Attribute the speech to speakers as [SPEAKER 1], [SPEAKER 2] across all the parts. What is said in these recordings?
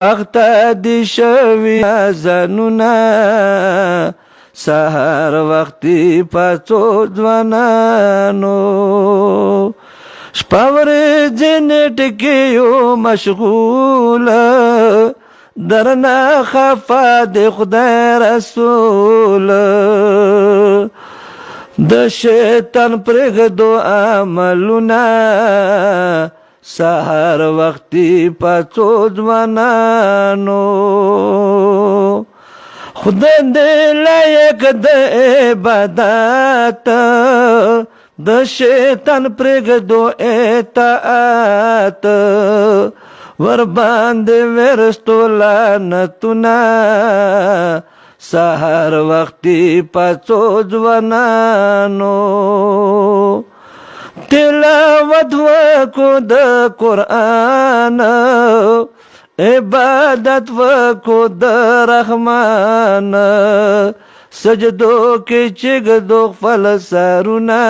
[SPEAKER 1] اخته دی شوی زنونه سهار وختي پاڅو ځوانانو شپه ورځ نیټ کې یو مشغوله درنه خفا د خدای رسول د شیطان پرېږدو عملونه سهار وختي پاڅو ځوانانو خدای دې لایق د عبادت د شیطان پرېږدو اطاعت ور باندې ورستو لعنتونه سهار وختي پاڅو ځوانانو تلاوت وکړو د قرآن عبادت وکړو د رحمان سجدو کې چګدو خپل سرونه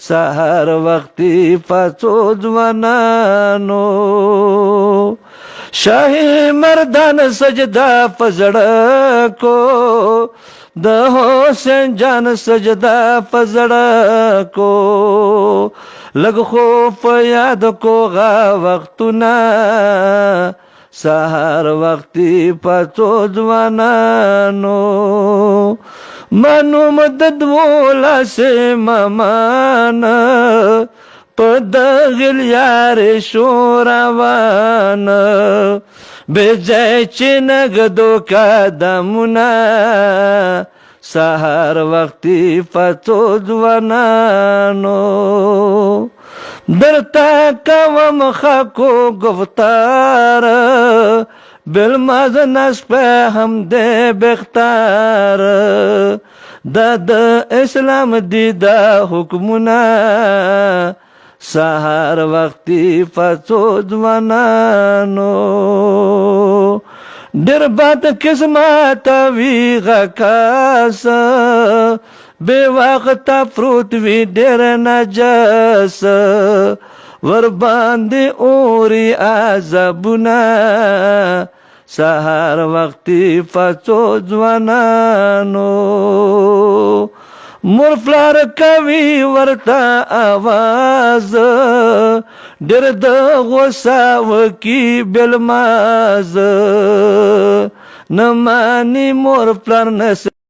[SPEAKER 1] سهار وختي پاڅو ځوانانو شاهي مردان سجدا پزړه کو د حسین جان سجدا پزړه کو لګ خو په یاد کو غا وختونه سهار وختي پاڅو ځوانانو منو مدد ولا سه ممان په دغل یار شو روان بجای چې نګدو قدمونه سهار وختي پاڅو ځوانانو درتا کوم خاکو گفتار بالماز نسپ هم دے بختار دا اسلام دی دا حکمنا سهار وختي پاڅو ځوانانو ډېر بد قسمت وی غکاس بے وقت پروت وی ډېر نجس ور باندې اوري عذابونه سهار وختي پاڅو ځوانانو مور پلار کوي ورته आवाज ډېر د غوسه وکي بلماز نه مانی مور پلار نس